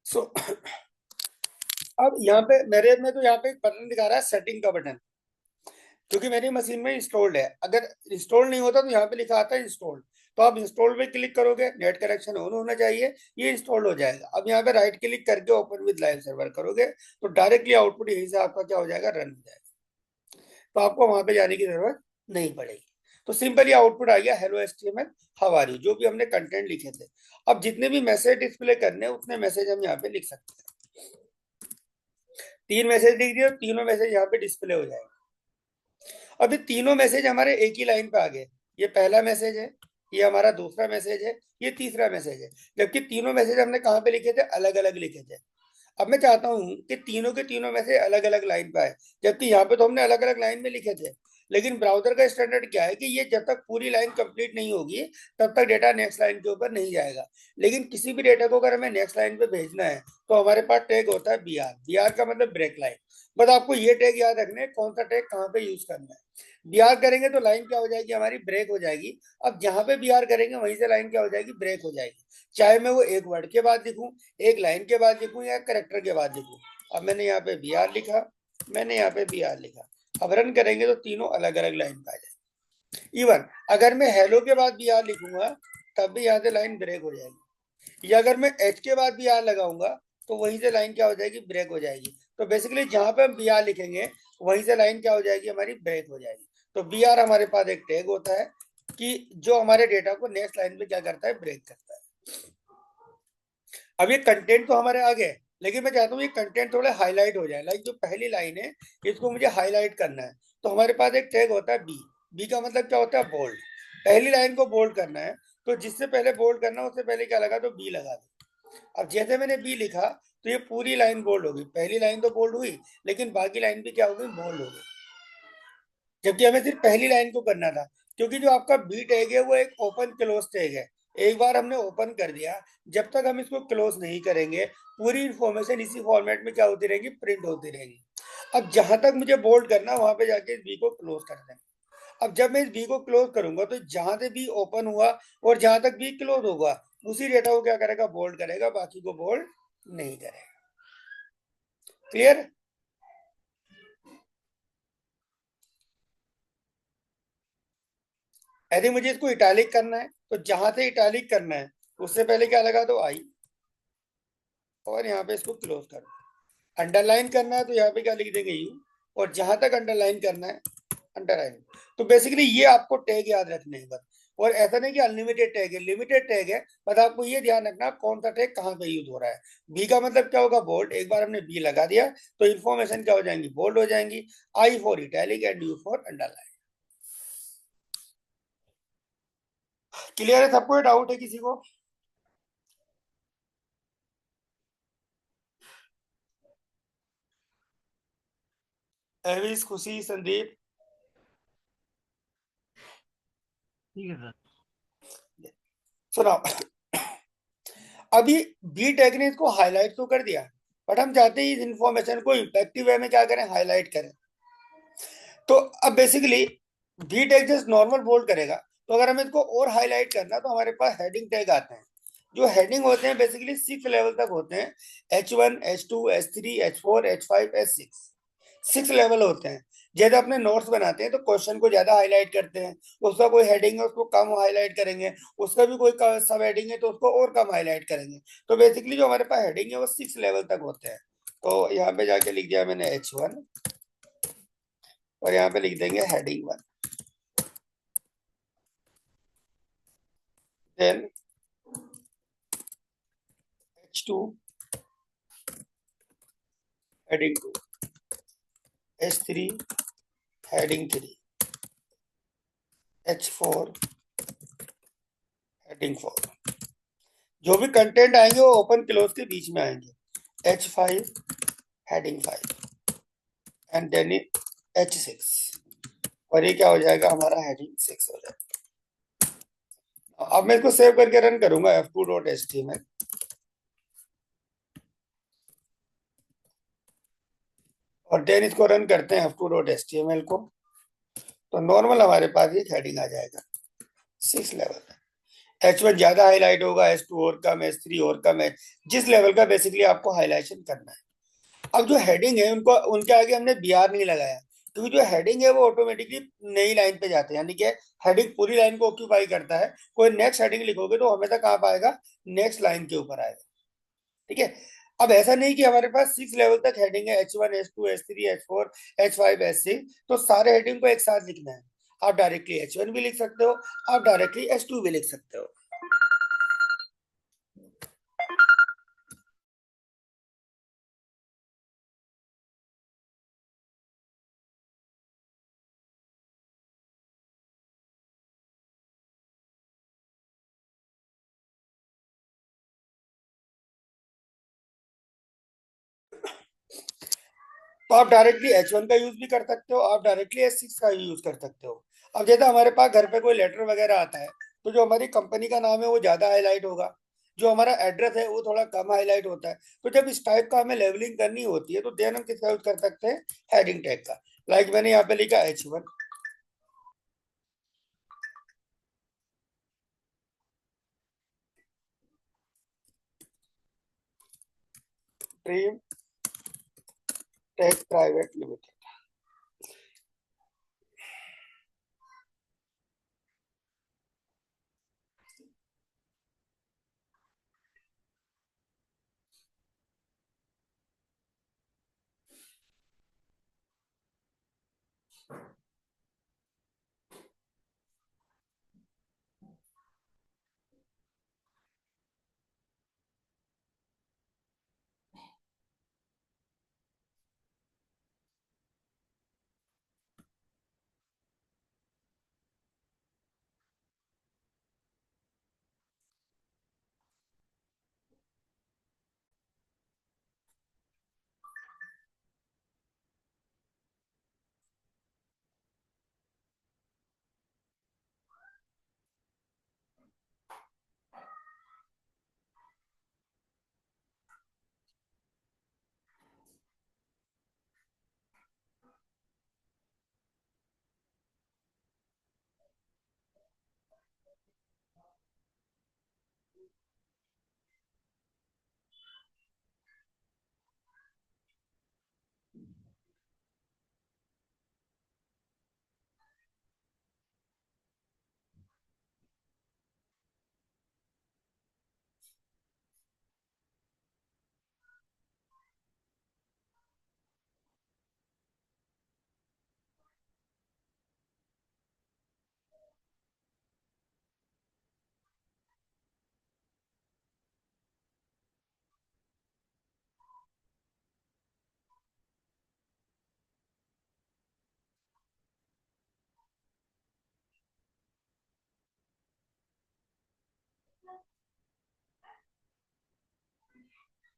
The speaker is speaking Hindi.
सो अब यहाँ पे मेरे में तो यहाँ पे एक बटन दिखा रहा है, सेटिंग का बटन, क्योंकि मेरी मशीन में इंस्टॉल्ड है। अगर इंस्टॉल नहीं होता तो यहाँ पे लिखा आता है इंस्टॉल्ड, तो आप इंस्टॉल पे क्लिक करोगे, नेट कनेक्शन ऑन होना चाहिए, ये इंस्टॉल हो जाएगा। अब यहाँ पे राइट क्लिक करके ओपन विद लाइव सर्वर करोगे तो डायरेक्टली आउटपुट यहीं से आपका क्या हो जाएगा, रन हो जाएगा। तो आपको वहां पे जाने की जरूरत नहीं पड़ेगी। तो सिंपली आउटपुट आ गया, hello HTML how are you, जो भी हमने कंटेंट लिखे थे। अब जितने भी मैसेज डिस्प्ले करने हैं उतने मैसेज हम यहाँ पे लिख सकते हैं। 3 मैसेज लिख दिए, तीनों मैसेज यहाँ पे डिस्प्ले हो जाएंगे। अभी तीनों मैसेज हमारे एक ही लाइन पे आ गए। ये पहला मैसेज है, ये हमारा दूसरा मैसेज है, ये तीसरा मैसेज है। जबकि तीनों मैसेज हमने कहाँ पे लिखे थे, अलग अलग लिखे थे। अब मैं चाहता हूँ कि तीनों के तीनों में से अलग अलग लाइन पे आए, जबकि यहाँ पे तो हमने अलग अलग लाइन में लिखे थे। लेकिन ब्राउजर का स्टैंडर्ड क्या है कि ये जब तक पूरी लाइन कंप्लीट नहीं होगी तब तक डेटा नेक्स्ट लाइन के ऊपर नहीं जाएगा। लेकिन किसी भी डेटा को अगर हमें नेक्स्ट लाइन पे भेजना है तो हमारे पास टैग होता है बीआर। बीआर का मतलब ब्रेक लाइन। बस आपको ये टैग याद रखना है, कौन सा टैग कहाँ पे यूज करना है। बीआर करेंगे तो लाइन क्या हो जाएगी, हमारी ब्रेक हो जाएगी। अब जहां पे बीआर करेंगे वहीं से लाइन क्या हो जाएगी, ब्रेक हो जाएगी। चाहे मैं वो एक वर्ड के बाद लिखूं, एक लाइन के बाद लिखूं, या करेक्टर के बाद लिखूं। अब मैंने यहाँ पे बी आर लिखा, मैंने यहाँ पे बी आर लिखा। अब रन करेंगे तो तीनों अलग अलग लाइन पे आ जाएंगे। इवन अगर मैं हेलो के बाद बी आर लिखूंगा तब भी यहाँ से लाइन ब्रेक हो जाएगी, या अगर मैं एच के बाद बी आर लगाऊंगा तो वहीं से लाइन क्या हो जाएगी, ब्रेक हो जाएगी। तो बेसिकली जहां पे हम बी आर लिखेंगे वहीं से लाइन क्या हो जाएगी, हमारी ब्रेक हो जाएगी। तो बी आर हमारे पास एक टैग होता है कि जो हमारे डेटा को नेक्स्ट लाइन पे क्या करता है, ब्रेक करता है। अब ये कंटेंट तो हमारे आ गए, लेकिन मैं चाहता हूँ ये कंटेंट थोड़ा हाईलाइट हो जाए। लाइक जो पहली लाइन है इसको मुझे हाईलाइट करना है, तो हमारे पास एक टैग होता है बी। बी का मतलब क्या होता है, बोल्ड। पहली लाइन को बोल्ड करना है, तो जिससे पहले बोल्ड करना है उससे पहले क्या लगा, तो बी लगा दो। अब जैसे मैंने बी लिखा तो ये पूरी लाइन बोल्ड होगी। पहली लाइन तो बोल्ड हुई, लेकिन बाकी लाइन भी क्या हो गई, बोल्ड हो गई। जबकि हमें सिर्फ पहली लाइन को करना था, क्योंकि जो आपका बी टैग है वो एक ओपन क्लोज टैग है। एक बार हमने ओपन कर दिया, जब तक हम इसको क्लोज नहीं करेंगे पूरी इंफॉर्मेशन इसी फॉर्मेट में क्या होती रहेगी, प्रिंट होती रहेगी। अब जहां तक मुझे बोल्ड करना वहां पे जाके इस बी को क्लोज कर देंगे। अब जब मैं इस बी को क्लोज करूंगा तो जहां से बी ओपन हुआ और जहां तक बी क्लोज होगा उसी डेटा को क्या करेगा, बोल्ड करेगा, बाकी को बोल्ड नहीं करेगा। क्लियर। यदि मुझे इसको इटैलिक करना है तो जहां से इटैलिक करना है उससे पहले क्या लगा दो, आई, और यहाँ पे इसको क्लोज कर दो। अंडरलाइन करना है तो यहाँ पे क्या लिख देंगे, यू, और जहां तक अंडरलाइन करना है, अंडरलाइन। तो बेसिकली ये आपको टैग याद रखने हैं बस। और ऐसा नहीं कि अनलिमिटेड टैग है, लिमिटेड टैग है, बस आपको ये ध्यान रखना कौन सा टैग कहाँ पे यूज हो रहा है। बी का मतलब क्या होगा, बोल्ड। एक बार हमने बी लगा दिया तो इन्फॉर्मेशन क्या हो जाएंगी, बोल्ड हो जाएंगी। I for italic and U for underline. Clear है सबको, डाउट है किसी को? एविस, खुशी, संदीप। ठीक है सर। सुनो, अभी बी टैग ने इसको हाईलाइट तो कर दिया, बट हम चाहते हैं इस इंफॉर्मेशन को इफेक्टिव वे में क्या करें, हाईलाइट करें। तो अब basically B tag just normal bold करेगा। तो अगर हमें इसको और हाईलाइट करना तो हमारे पास हेडिंग टैग आते हैं। जो हेडिंग होते हैं बेसिकली 6 लेवल तक होते हैं। H1, H2, H3, H4, H5, H6, 6 level होते हैं। जैसे अपने नोट्स बनाते हैं तो क्वेश्चन को ज्यादा हाईलाइट करते हैं, उसका कोई हेडिंग है उसको कम हाईलाइट करेंगे, उसका भी कोई सब हेडिंग है तो उसको और कम हाईलाइट करेंगे। तो बेसिकली जो हमारे पास हेडिंग है वो 6 लेवल तक होते हैं। तो यहाँ पे जाके लिख दिया मैंने H1, और यहाँ पे लिख देंगे heading 1। Then H2, heading 2, H3, heading 3, H4, heading 4। जो भी कंटेंट आएंगे वो ओपन क्लोज के बीच में आएंगे। H5, heading 5, and then H6, और ये क्या हो जाएगा, हमारा हेडिंग 6 हो जाएगा। अब मैं इसको सेव करके रन करूंगा f2.html, और देन इसको रन करते हैं f2.html को। तो नॉर्मल हमारे पास एक हेडिंग आ जाएगा 6 लेवल। H1 ज्यादा हाईलाइट होगा, H2 और कम, H3 और कम है, जिस लेवल का बेसिकली आपको हाईलाइटेशन करना है। अब जो हेडिंग है उनको, उनके आगे हमने BR नहीं लगाया, क्योंकि जो हेडिंग है वो ऑटोमेटिकली नई लाइन पे जाते हैं, यानी कि हेडिंग पूरी लाइन को ऑक्यूपाई करता है। कोई नेक्स्ट हेडिंग लिखोगे तो हमेशा कहाँ पाएगा, नेक्स्ट लाइन के ऊपर आएगा। ठीक है। अब ऐसा नहीं कि हमारे पास 6 लेवल तक हेडिंग है, H1 H2 H3 H4 H5 H6, तो सारे हेडिंग को एक साथ लिखना है। आप डायरेक्टली H1 भी लिख सकते हो, आप डायरेक्टली H2 भी लिख सकते हो। तो आप डायरेक्टली H1 का यूज भी कर सकते हो, आप डायरेक्टली H6 का यूज कर सकते हो। अब जैसे हमारे पास घर पे कोई लेटर वगैरह आता है, तो जो हमारी कंपनी का नाम है वो ज्यादा हाईलाइट होगा, जो हमारा एड्रेस है वो थोड़ा कम हाईलाइट होता है। तो जब इस टाइप का हमें लेवलिंग करनी होती है तो देन हम किसका यूज कर सकते हैं, हेडिंग टैग का। लाइक मैंने यहाँ पे लिखा H1, dream take private limited.